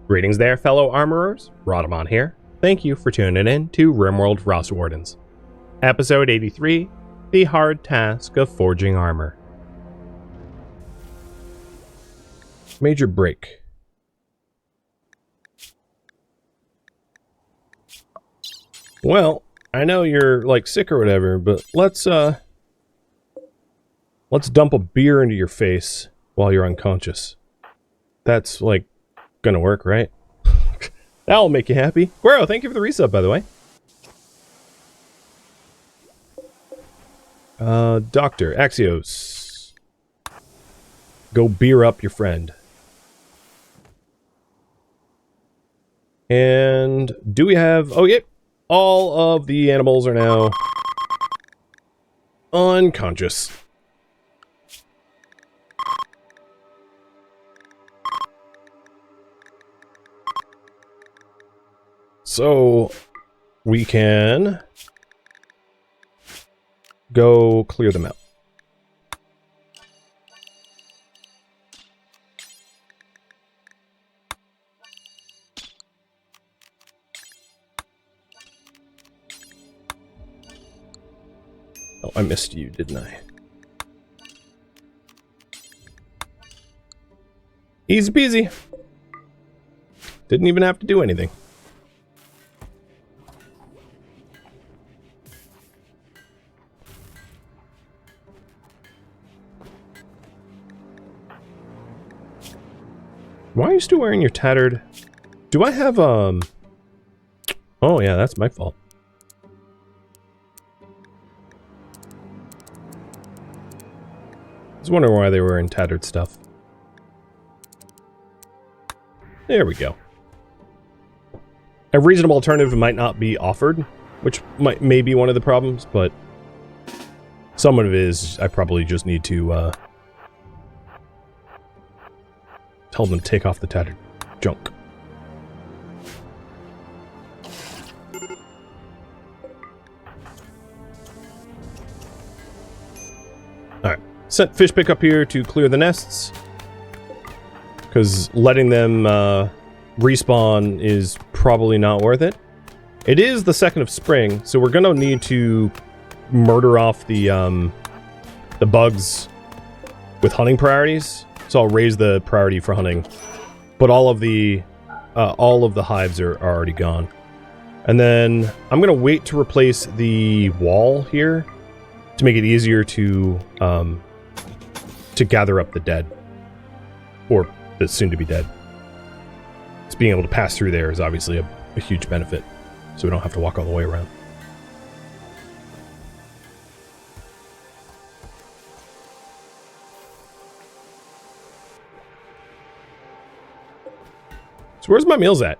Greetings there, fellow armorers. Rhadamant here. Thank you for tuning in to RimWorld Frostwardens. Episode 83, The Hard Task of Forging Armor. Major break. Well, I know you're like sick or whatever, but let's dump a beer into your face while you're unconscious. That's like gonna work, right? That'll make you happy. Guero, thank you for the resub, by the way. Doctor, Axios. Go beer up your friend. And do we have... Oh, yep. All of the animals are now unconscious. So we can go clear them out. Oh, I missed you, didn't I? Easy peasy. Didn't even have to do anything. Why are you still wearing your tattered... Do I have, Oh, yeah, that's my fault. I was wondering why they were wearing tattered stuff. There we go. A reasonable alternative might not be offered, which may be one of the problems, but... some of it is, I probably just need to, tell them to take off the tattered junk. Alright. Sent fish pick up here to clear the nests. Because letting them respawn is probably not worth it. It is the 2nd of spring, so we're gonna need to murder off the bugs with hunting priorities. So I'll raise the priority for hunting, but all of the hives are already gone. And then I'm gonna wait to replace the wall here to make it easier to gather up the dead, or the soon-to-be dead. So being able to pass through there is obviously a huge benefit, so we don't have to walk all the way around. Where's my meals at?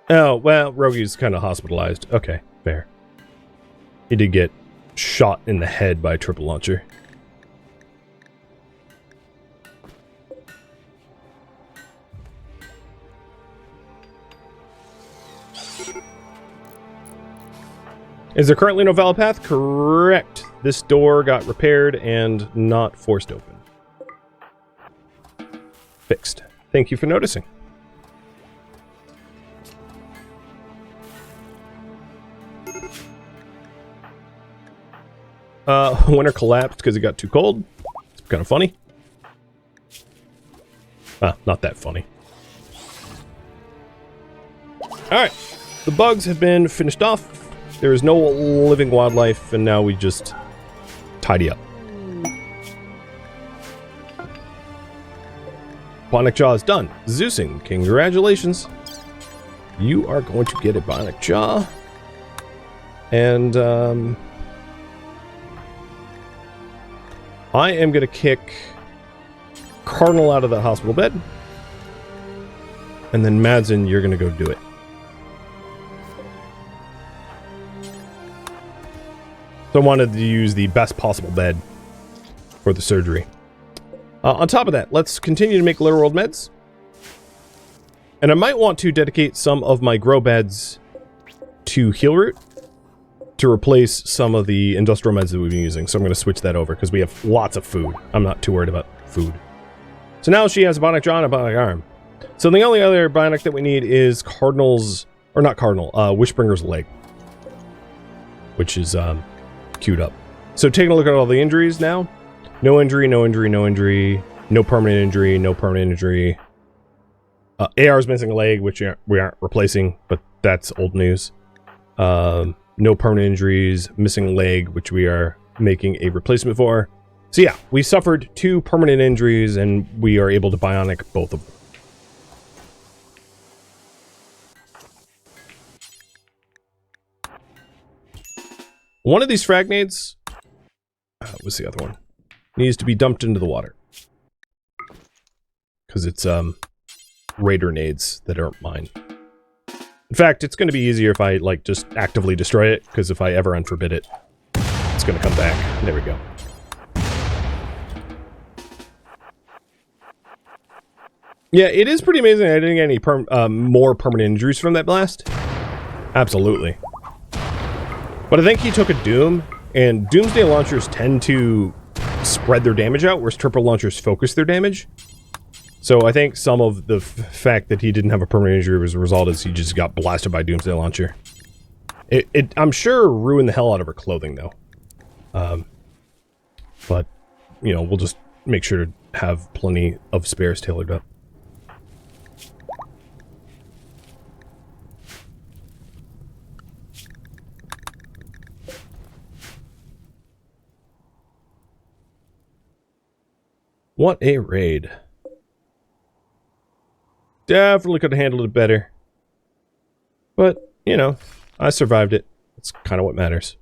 Oh, well, Rogi's kind of hospitalized. Okay, fair. He did get shot in the head by a triple launcher. Is there currently no valid path? Correct. This door got repaired and not forced open. Fixed. Thank you for noticing. Winter collapsed because it got too cold. It's kind of funny. Not that funny. Alright. The bugs have been finished off. There is no living wildlife, and now we just tidy up. Bionic Jaw is done. Zeusing, congratulations. You are going to get a Bionic Jaw. And, I am going to kick Cardinal out of the hospital bed. And then Madsen, you're going to go do it. So I wanted to use the best possible bed for the surgery. On top of that, let's continue to make literal meds. And I might want to dedicate some of my grow beds to heal root to replace some of the industrial meds that we've been using. So I'm going to switch that over because we have lots of food. I'm not too worried about food. So now she has a bionic jaw and a bionic arm. So the only other bionic that we need is Cardinal's, or not Cardinal, Wishbringer's leg, which is queued up. So taking a look at all the injuries now. No injury, no injury, no injury, no permanent injury, no permanent injury. AR's missing a leg, which we aren't replacing, but that's old news. No permanent injuries, missing a leg, which we are making a replacement for. So yeah, we suffered 2 permanent injuries, and we are able to bionic both of them. One of these frag nades, what's the other one? Needs to be dumped into the water. Because it's raider nades that aren't mine. In fact, it's going to be easier if I like just actively destroy it, because if I ever unforbid it, it's going to come back. There we go. Yeah, it is pretty amazing I didn't get any more permanent injuries from that blast. Absolutely. But I think he took a Doom, and Doomsday launchers tend to spread their damage out, whereas triple launchers focus their damage. So I think some of the fact that he didn't have a permanent injury was a result is he just got blasted by Doomsday launcher. It I'm sure ruined the hell out of her clothing, though. But, you know, we'll just make sure to have plenty of spares tailored up. What a raid. Definitely could have handled it better. But, you know, I survived it. That's kind of what matters.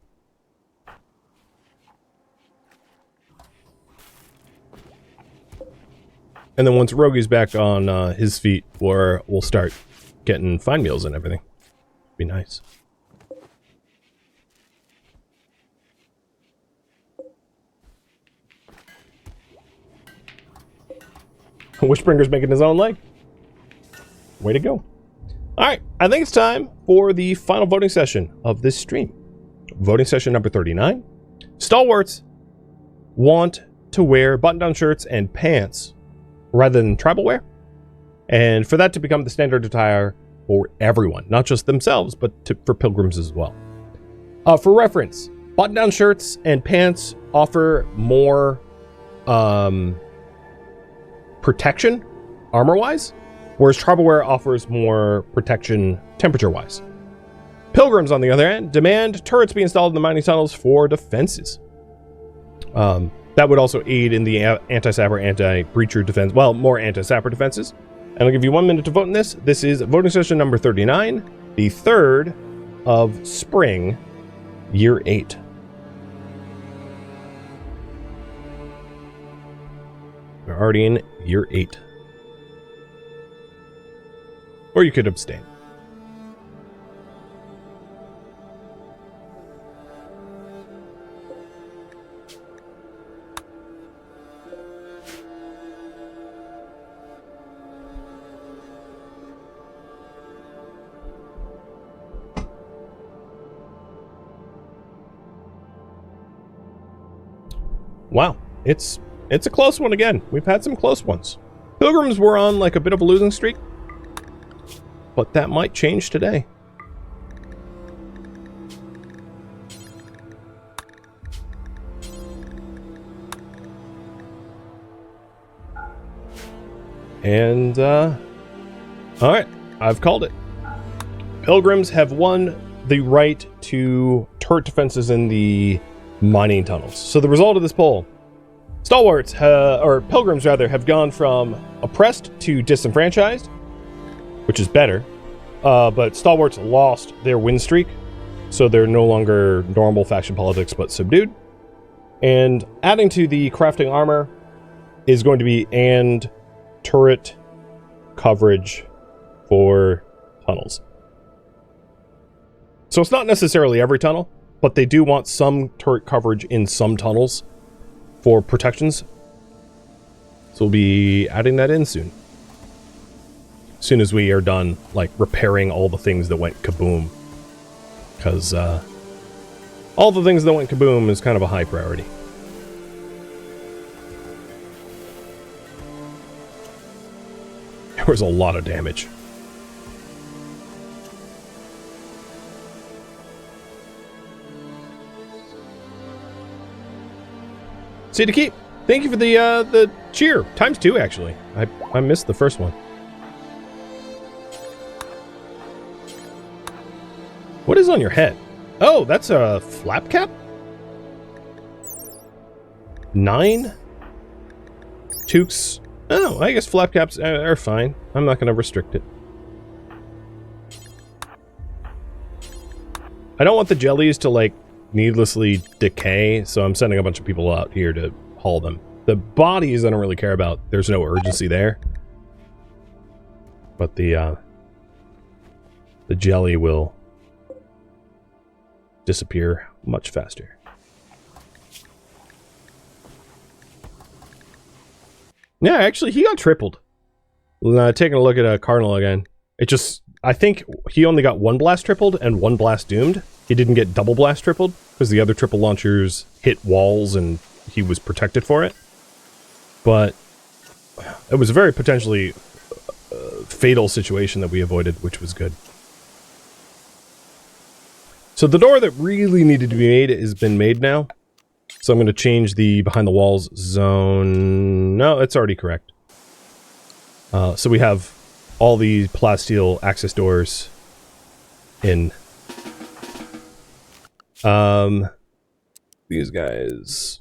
And then once Rogi's back on his feet, we'll start getting fine meals and everything. Be nice. Wishbringer's making his own leg. Way to go. Alright, I think it's time for the final voting session of this stream. Voting session number 39. Stalwarts want to wear button-down shirts and pants rather than tribal wear. And for that to become the standard attire for everyone, not just themselves, but for pilgrims as well. For reference, button-down shirts and pants offer more protection, armor-wise, whereas tribal wear offers more protection temperature-wise. Pilgrims, on the other hand, demand turrets be installed in the mining tunnels for defenses. That would also aid in the anti-sapper, anti-breacher defense, well, more anti-sapper defenses. And I'll give you 1 minute to vote in this. This is voting session number 39, the 3rd of spring, year 8. We're already in year 8. Or you could abstain. Wow, it's a close one again. We've had some close ones. Pilgrims were on like a bit of a losing streak, but that might change today. And, alright, I've called it. Pilgrims have won the right to turret defenses in the mining tunnels. So the result of this poll, Stalwarts, or Pilgrims rather, have gone from oppressed to disenfranchised, which is better, but Stalwarts lost their win streak, so they're no longer normal faction politics, but subdued. And adding to the crafting armor is going to be and turret coverage for tunnels. So it's not necessarily every tunnel, but they do want some turret coverage in some tunnels for protections. So we'll be adding that in soon. As soon as we are done, like, repairing all the things that went kaboom. Because, all the things that went kaboom is kind of a high priority. was a lot of damage. See to keep. Thank you for the cheer. ×2, actually. I missed the first one. What is on your head? Oh, that's a flap cap? 9? Toques. Oh, I guess flap caps are fine. I'm not going to restrict it. I don't want the jellies to, like, needlessly decay, so I'm sending a bunch of people out here to haul them. The bodies I don't really care about. There's no urgency there. But the jelly will disappear much faster. Yeah, actually, he got tripled. Taking a look at Cardinal again. It just... I think he only got 1 blast tripled and 1 blast doomed. He didn't get double blast tripled, because the other triple launchers hit walls and he was protected for it. But it was a very potentially fatal situation that we avoided, which was good. So the door that really needed to be made has been made now. So I'm going to change the behind the walls zone. No, it's already correct. So we have all the plasteel access doors in. These guys,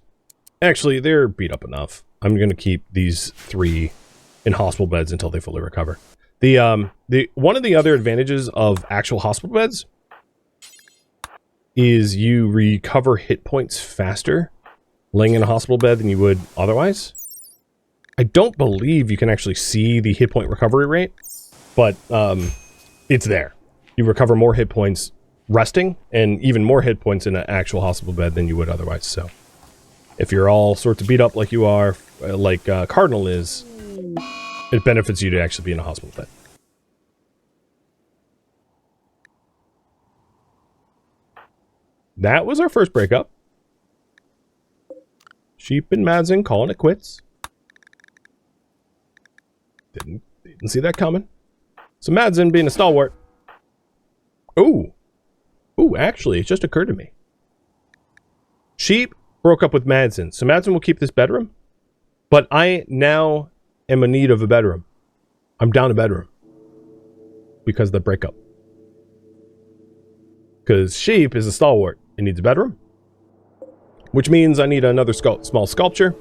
actually, they're beat up enough. I'm going to keep these 3 in hospital beds until they fully recover. The one of the other advantages of actual hospital beds is you recover hit points faster laying in a hospital bed than you would otherwise. I don't believe you can actually see the hit point recovery rate, but it's there. You recover more hit points resting, and even more hit points in an actual hospital bed than you would otherwise. So if you're all sorts of beat up like you are, like Cardinal is, it benefits you to actually be in a hospital bed. That was our first breakup. Sheep and Madsen calling it quits. Didn't see that coming. So Madsen being a stalwart. Ooh. Ooh, actually, it just occurred to me. Sheep broke up with Madsen. So Madsen will keep this bedroom. But I now am in need of a bedroom. I'm down a bedroom. Because of the breakup. Because Sheep is a stalwart and needs a bedroom. Which means I need another small sculpture.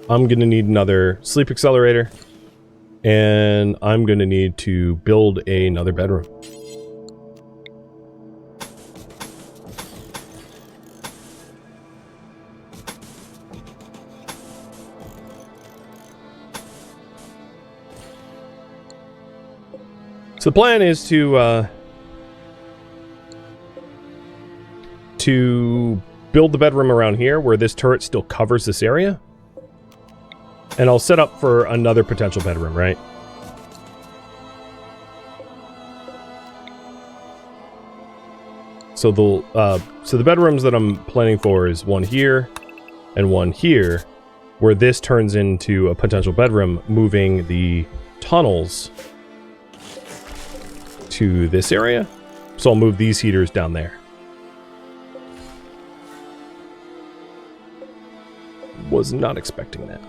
I'm going to need another sleep accelerator. And I'm going to need to build another bedroom. So the plan is to build the bedroom around here where this turret still covers this area. And I'll set up for another potential bedroom, right? So the bedrooms that I'm planning for is one here and one here, where this turns into a potential bedroom, moving the tunnels to this area. So I'll move these heaters down there. Was not expecting that.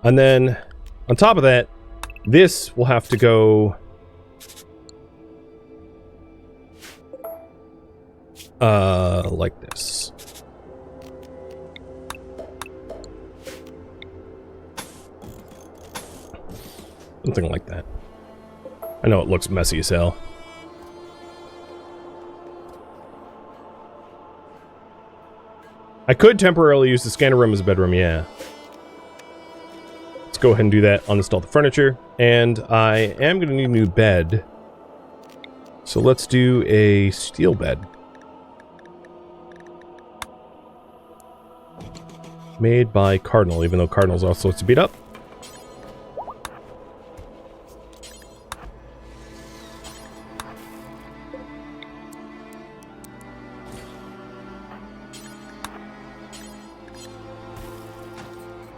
And then, on top of that, this will have to go... like this. Something like that. I know it looks messy as hell. I could temporarily use the scanner room as a bedroom, yeah. Let's go ahead and do that, uninstall the furniture, and I am going to need a new bed. So let's do a steel bed. Made by Cardinal, even though Cardinal's also supposed to beat up.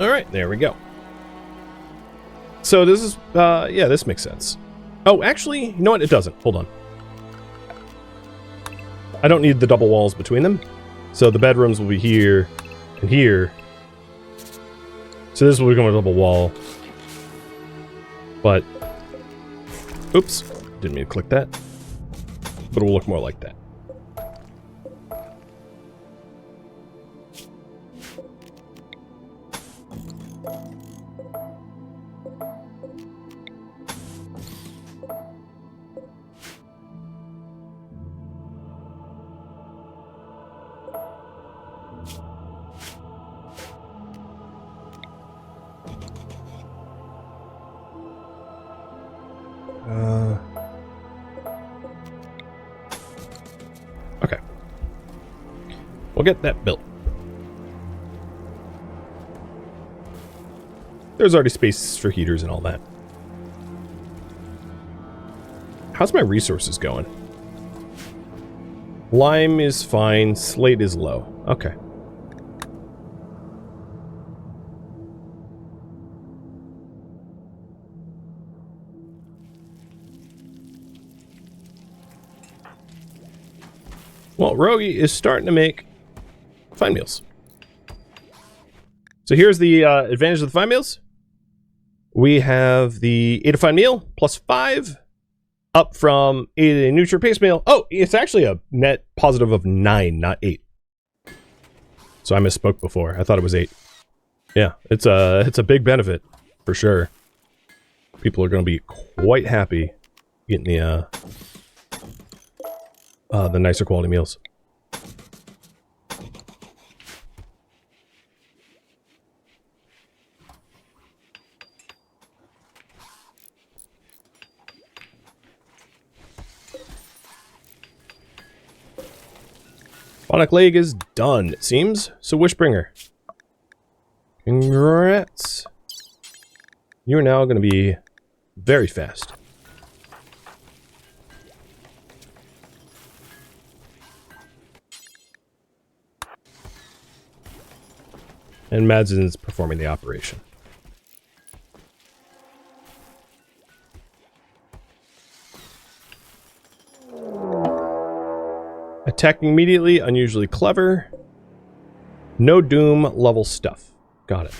All right, there we go. So this is, yeah, this makes sense. Oh, actually, you know what? It doesn't. Hold on. I don't need the double walls between them. So the bedrooms will be here and here. So this will become a double wall. But, oops, didn't mean to click that. But it will look more like that. Okay. We'll get that built. There's already space for heaters and all that. How's my resources going? Lime is fine. Slate is low. Okay. Well, Rogie is starting to make fine meals. So here's the advantage of the fine meals. We have the 8 of fine meal plus 5 up from a nutrient-based meal. Oh, it's actually a net positive of 9, not 8. So I misspoke before. I thought it was 8. Yeah, it's a big benefit for sure. People are going to be quite happy getting the nicer quality meals. Bionic leg is done, it seems. So Wishbringer, congrats. You're now going to be very fast. And Madsen's performing the operation. Attacking immediately, unusually clever. No doom level stuff. Got it.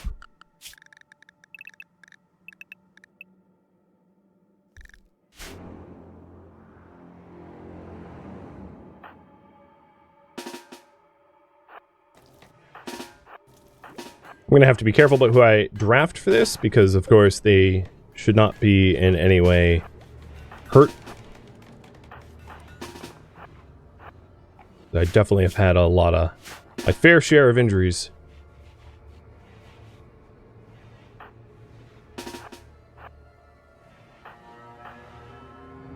I'm going to have to be careful about who I draft for this, because of course they should not be in any way hurt. I definitely have had my fair share of injuries.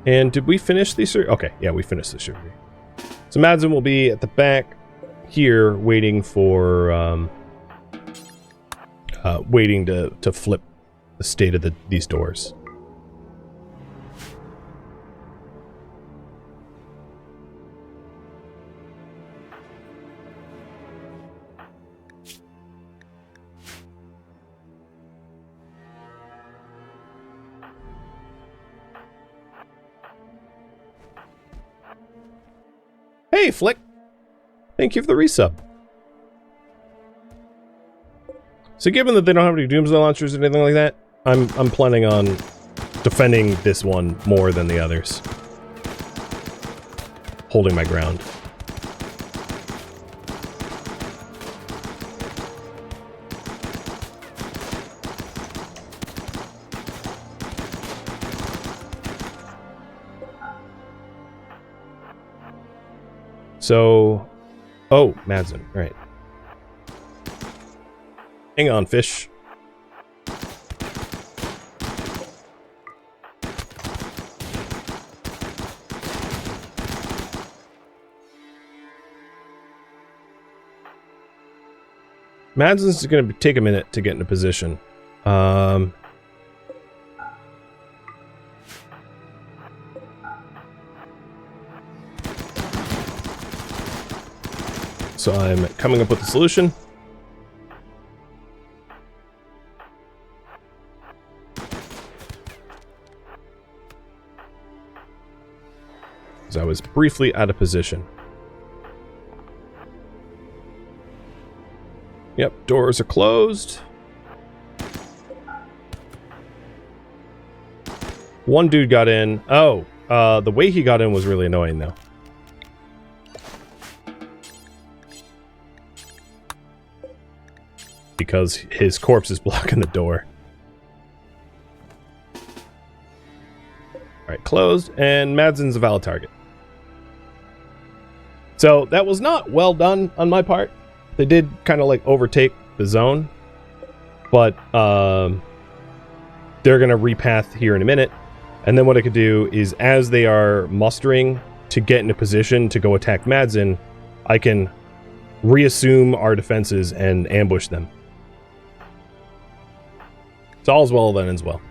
And did we finish the surgery? Okay, yeah, we finished the surgery. So Madsen will be at the back here waiting for waiting to flip the state of these doors. Hey, Flick! Thank you for the resub. So given that they don't have any Doomsday launchers or anything like that, I'm planning on defending this one more than the others. Holding my ground. So, oh, Madsen, right. Hang on, fish. Madsen's going to take a minute to get into position. So I'm coming up with a solution. because I was briefly out of position. Yep, doors are closed. One dude got in. Oh, the way he got in was really annoying, though. Because his corpse is blocking the door. Alright, closed, and Madsen's a valid target. So, that was not well done on my part. They did kind of like overtake the zone. But, they're going to repath here in a minute. And then what I could do is, as they are mustering to get in a position to go attack Madsen, I can reassume our defenses and ambush them. So all's well that ends well.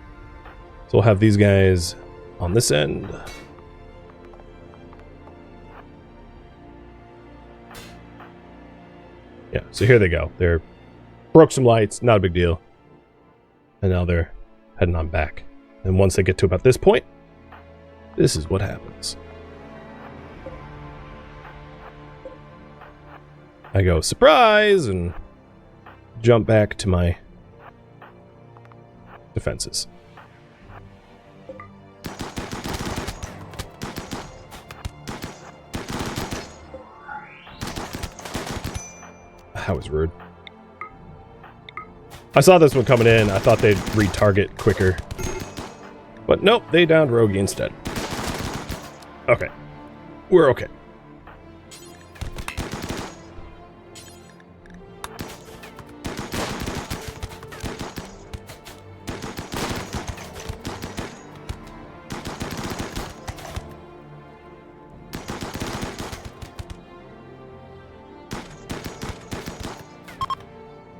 So we'll have these guys on this end. Yeah, so here they go. They're broke some lights, not a big deal. And now they're heading on back. And once they get to about this point, this is what happens. I go, surprise, and jump back to my defenses. That was rude. I saw this one coming in. I thought they'd retarget quicker. But nope, they downed Rogie instead. Okay. We're okay.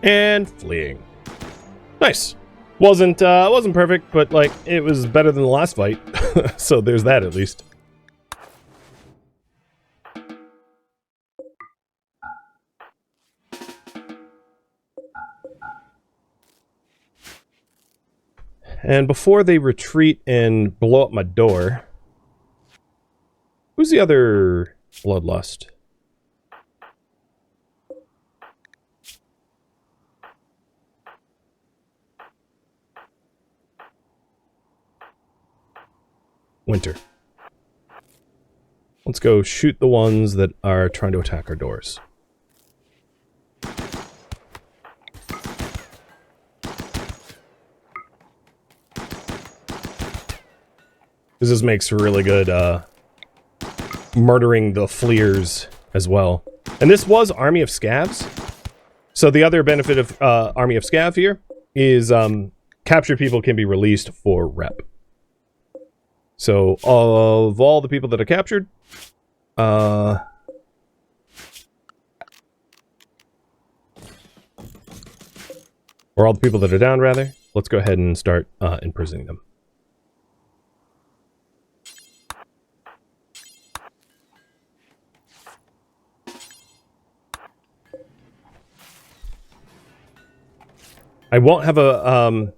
And fleeing. Nice. Wasn't perfect, but like it was better than the last fight. So there's that at least. And before they retreat and blow up my door, who's the other bloodlust? Winter. Let's go shoot the ones that are trying to attack our doors. This makes really good murdering the fleers as well. And this was Army of Scavs. So the other benefit of Army of Scav here is captured people can be released for rep. So, of all the people that are captured, or all the people that are down, rather, let's go ahead and start imprisoning them. I won't have a,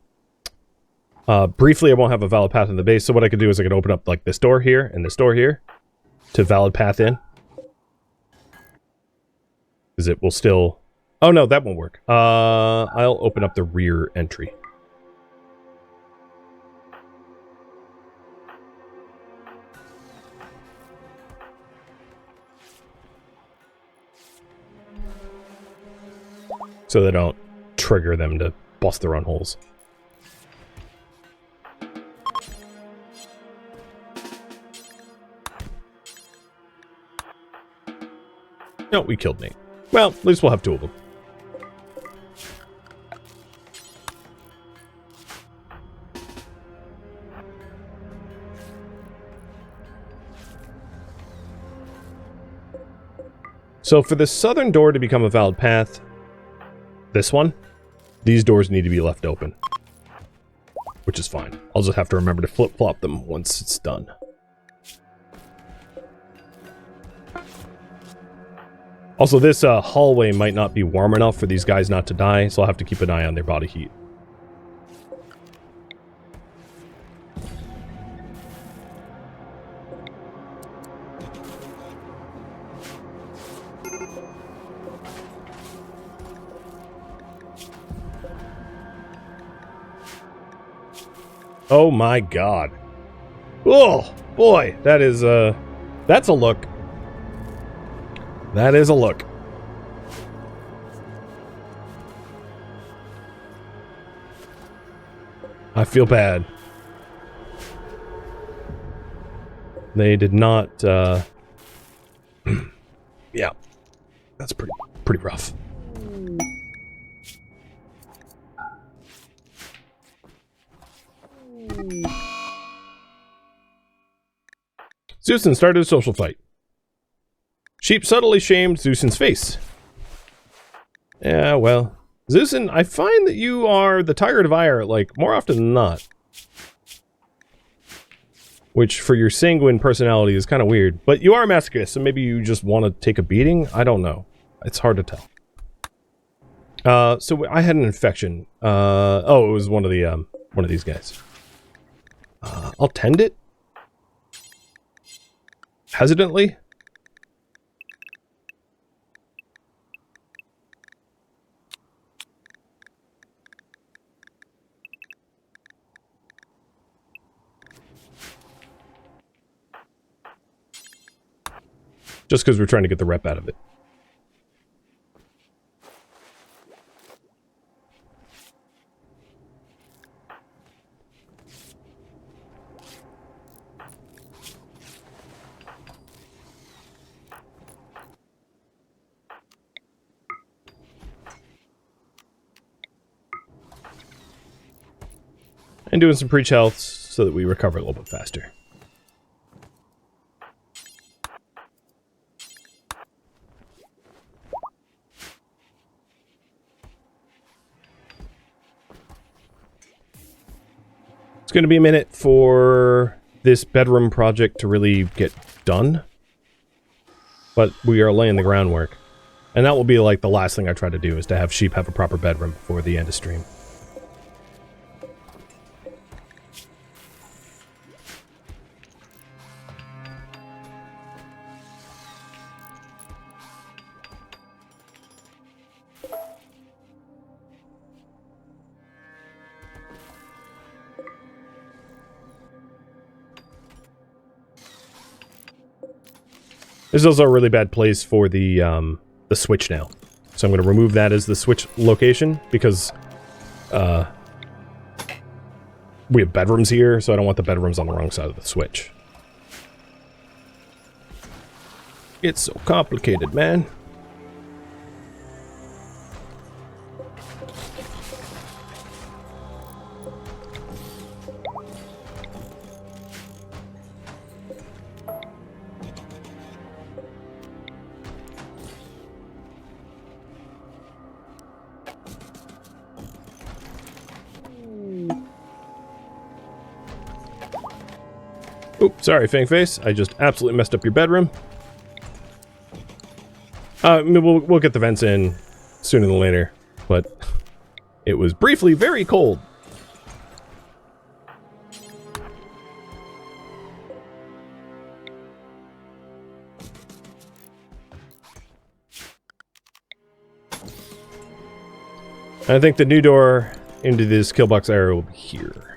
briefly, I won't have a valid path in the base, so what I could do is I could open up, like, this door here and this door here to valid path in. Because it will still... Oh, no, that won't work. I'll open up the rear entry. So they don't trigger them to bust their own holes. No, we killed Nate. Well, at least we'll have two of them. So for the southern door to become a valid path, this one, these doors need to be left open. Which is fine. I'll just have to remember to flip-flop them once it's done. Also, this hallway might not be warm enough for these guys not to die, so I'll have to keep an eye on their body heat. Oh my god. Oh, boy. That is, that's a look. That is a look. I feel bad. They did not, yeah. That's pretty rough. Zeusin started a social fight. Sheep subtly shamed Zeusin's face. Yeah, well. Zeusin, I find that you are the tiger of ire, like, more often than not. Which, for your sanguine personality, is kind of weird. But you are a masochist, so maybe you just want to take a beating? I don't know. It's hard to tell. So I had an infection. Oh, it was one of these guys. I'll tend it. Hesitantly. Just because we're trying to get the rep out of it. And doing some preach health so that we recover a little bit faster. It's going to be a minute for this bedroom project to really get done. But we are laying the groundwork. And that will be like the last thing I try to do, is to have sheep have a proper bedroom before the end of stream. This is also a really bad place for the switch now. So I'm going to remove that as the switch location, because we have bedrooms here, so I don't want the bedrooms on the wrong side of the switch. It's so complicated, man. Oops, sorry, Fangface. I just absolutely messed up your bedroom. We'll get the vents in sooner than later, but it was briefly very cold. I think the new door into this kill box area will be here.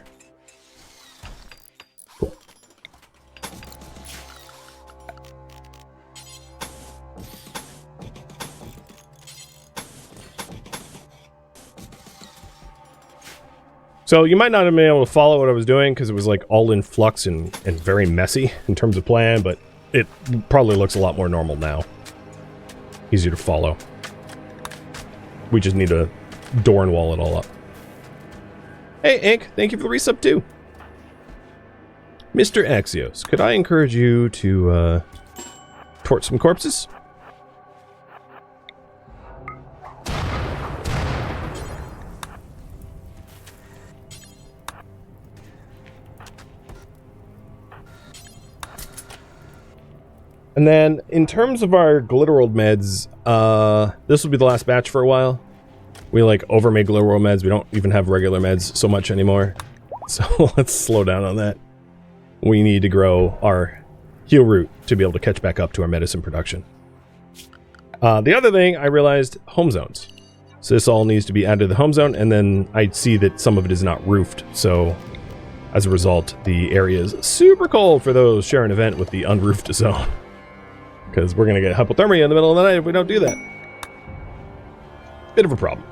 So you might not have been able to follow what I was doing because it was like all in flux and very messy in terms of plan, but it probably looks a lot more normal now. Easier to follow. We just need to door and wall it all up. Hey, Ink, thank you for the resub too. Mr. Axios, could I encourage you to torch some corpses? And then, in terms of our Glitterworld meds, this will be the last batch for a while. We, like, overmade Glitterworld meds. We don't even have regular meds so much anymore. So, let's slow down on that. We need to grow our heal root to be able to catch back up to our medicine production. The other thing, I realized, home zones. So this all needs to be added to the home zone, and then I see that some of it is not roofed, so As a result, the area is super cold for those sharing an event with the unroofed zone. Because we're going to get hypothermia in the middle of the night if we don't do that. Bit of a problem.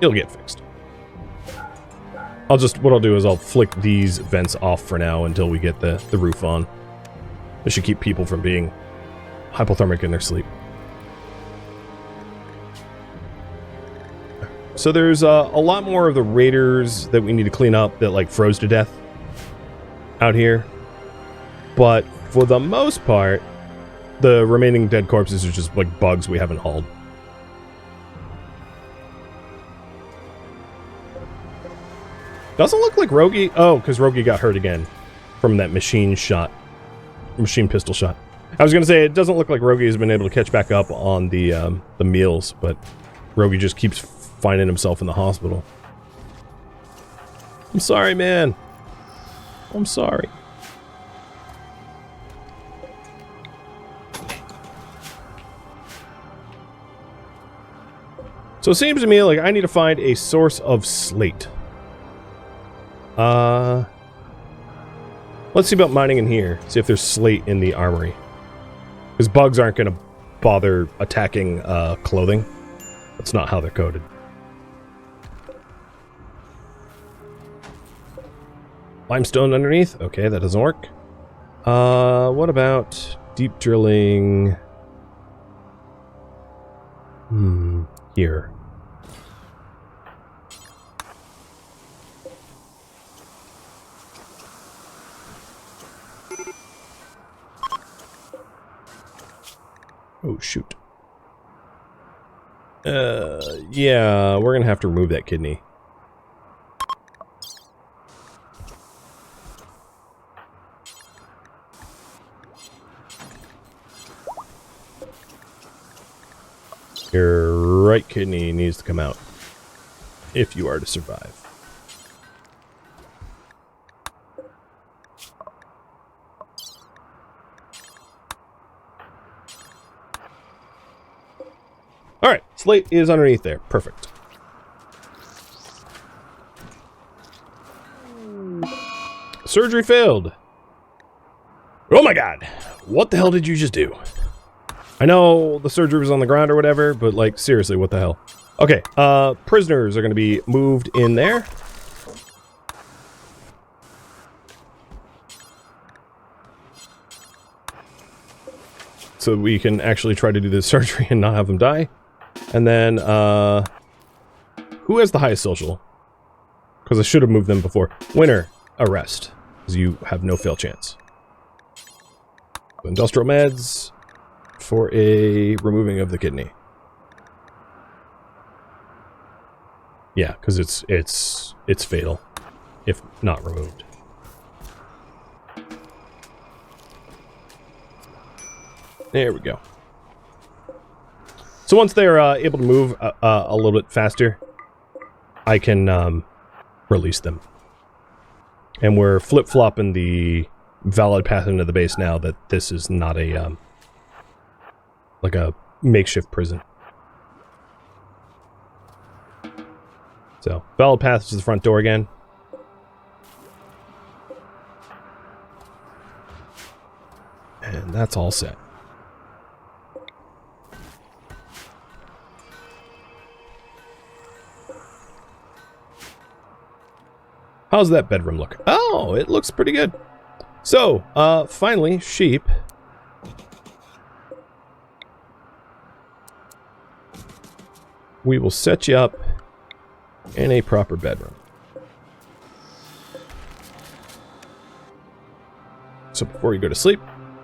It'll get fixed. What I'll do is I'll flick these vents off for now until we get the roof on. This should keep people from being hypothermic in their sleep. So there's a lot more of the raiders that we need to clean up that like froze to death out here. But for the most part, the remaining dead corpses are just like bugs we haven't hauled. Doesn't look like Rogie. Oh, because Rogie got hurt again from that machine pistol shot. I was going to say, it doesn't look like Rogie has been able to catch back up on the meals, but Rogie just keeps finding himself in the hospital. I'm sorry, man. I'm sorry. So it seems to me like I need to find a source of slate. Let's see about mining in here. See if there's slate in the armory. Because bugs aren't going to bother attacking clothing. That's not how they're coded. Limestone underneath? Okay, that doesn't work. What about deep drilling? Here. Oh, shoot. Yeah, we're gonna have to remove that kidney. Your right kidney needs to come out if you are to survive. Alright, slate is underneath there. Perfect. Surgery failed. Oh my god! What the hell did you just do? I know the surgery was on the ground or whatever, but like, seriously, what the hell? Okay, prisoners are going to be moved in there. So we can actually try to do this surgery and not have them die. And then, who has the highest social? Because I should have moved them before. Winner, arrest, because you have no fail chance. Industrial meds for a removing of the kidney. Yeah, because it's fatal if not removed. There we go. So once they're able to move a little bit faster, I can release them. And we're flip-flopping the valid path into the base now that this is not a like a makeshift prison. So, valid path to the front door again. And that's all set. How's that bedroom look? Oh, it looks pretty good. So, finally, sheep. We will set you up in a proper bedroom. So before you go to sleep,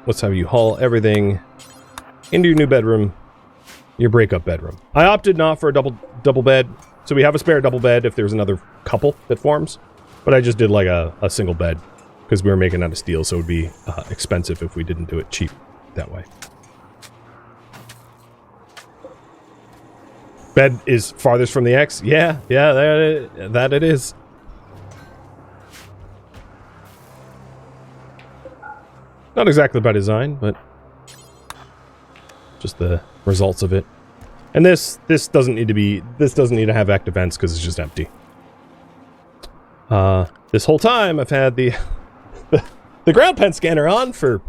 let's have you haul everything into your new bedroom, your breakup bedroom. I opted not for a double bed, so we have a spare double bed if there's another couple that forms, but I just did like a single bed because we were making out of steel, so it would be expensive if we didn't do it cheap that way. Bed is farthest from the X? Yeah, that it is. Not exactly by design, but just the results of it. And this doesn't need to have active vents because it's just empty. This whole time I've had the the ground pen scanner on for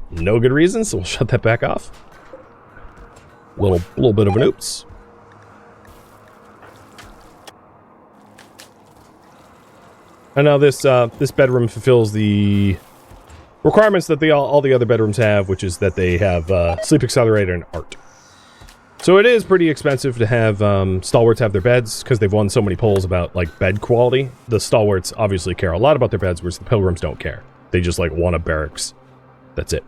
no good reason, so we'll shut that back off. Little bit of an oops. And now this bedroom fulfills the requirements that all the other bedrooms have, which is that they have sleep accelerator and art. So it is pretty expensive to have stalwarts have their beds, because they've won so many polls about, like, bed quality. The stalwarts obviously care a lot about their beds, whereas the pilgrims don't care. They just, like, want a barracks. That's it.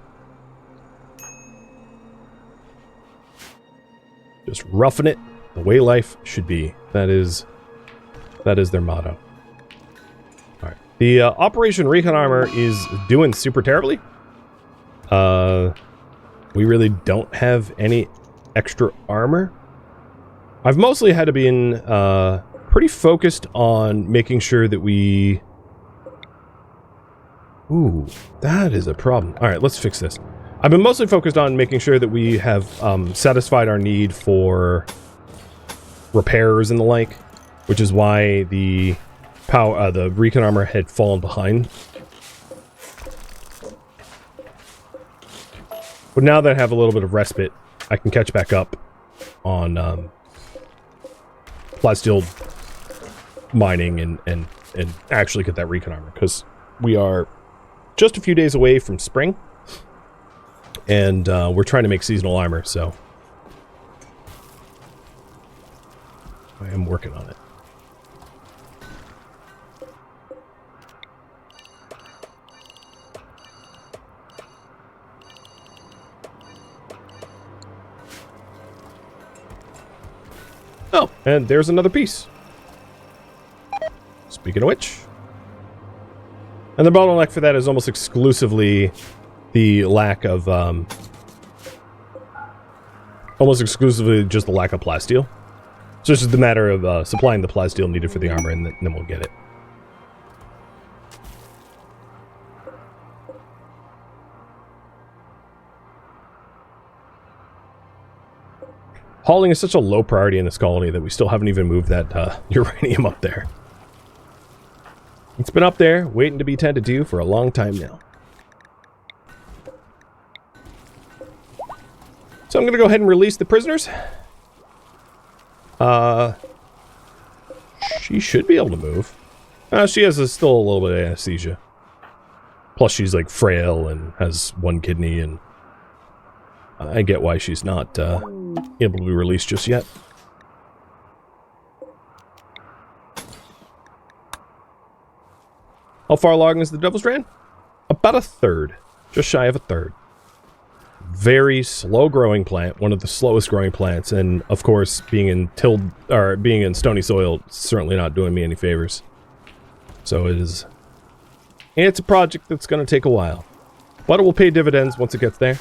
Just roughing it the way life should be. That is their motto. Alright. The Operation Recon Armor is doing super terribly. We really don't have any extra armor. I've mostly had to be pretty focused on making sure that we... Ooh, that is a problem. Alright, let's fix this. I've been mostly focused on making sure that we have satisfied our need for repairs and the like, which is why the Recon Armor had fallen behind. But now that I have a little bit of respite, I can catch back up on plasteel mining and actually get that Recon Armor, because we are just a few days away from spring, and we're trying to make seasonal armor, so I am working on it. Oh, and there's another piece. Speaking of which. And the bottleneck for that is almost exclusively the lack of, almost exclusively just the lack of plasteel. So it's just a matter of supplying the plasteel needed for the armor, and then we'll get it. Hauling is such a low priority in this colony that we still haven't even moved that uranium up there. It's been up there, waiting to be tended to for a long time now. So I'm going to go ahead and release the prisoners. She should be able to move. She has still a little bit of anesthesia. Plus she's like frail and has one kidney, and I get why she's not able to be released just yet. How far along is the Devil's Strand? About a third. Just shy of a third. Very slow growing plant, one of the slowest growing plants, and of course being in stony soil certainly not doing me any favors. So it's a project that's going to take a while, but it will pay dividends once it gets there.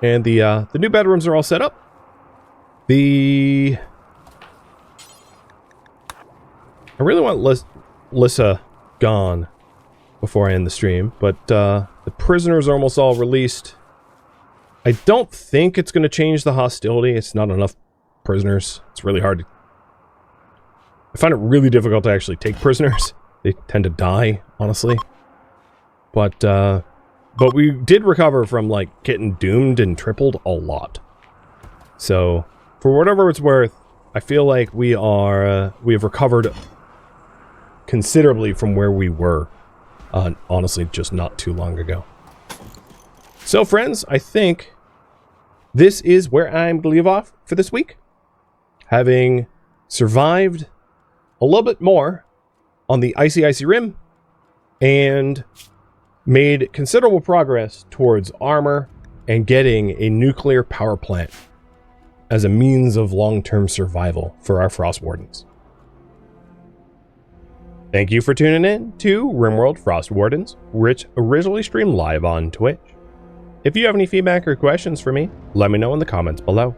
And the new bedrooms are all set up. I really want Lissa gone before I end the stream, but the prisoners are almost all released. I don't think it's going to change the hostility. It's not enough prisoners. It's really hard. I find it really difficult to actually take prisoners. They tend to die, honestly. But we did recover from, like, getting doomed and tripled a lot. So, for whatever it's worth, I feel like we have recovered considerably from where we were, honestly, just not too long ago. So, friends, I think this is where I'm going to leave off for this week. Having survived a little bit more on the icy rim, and made considerable progress towards armor and getting a nuclear power plant as a means of long-term survival for our Frostwardens. Thank you for tuning in to RimWorld Frostwardens, which originally streamed live on Twitch. If you have any feedback or questions for me, let me know in the comments below.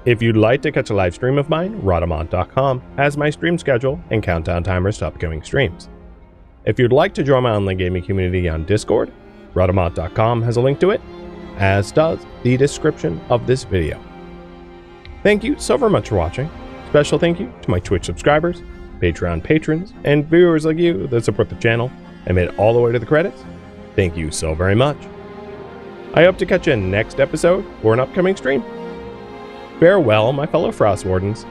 If you'd like to catch a live stream of mine, Rhadamant.com has my stream schedule and countdown timers to upcoming streams. If you'd like to join my online gaming community on Discord, Rhadamant.com has a link to it. as does the description of this video. Thank you so very much for watching. Special thank you to my Twitch subscribers, Patreon patrons, and viewers like you that support the channel and made it all the way to the credits. Thank you so very much. I hope to catch you in next episode or an upcoming stream. Farewell, my fellow Frostwardens.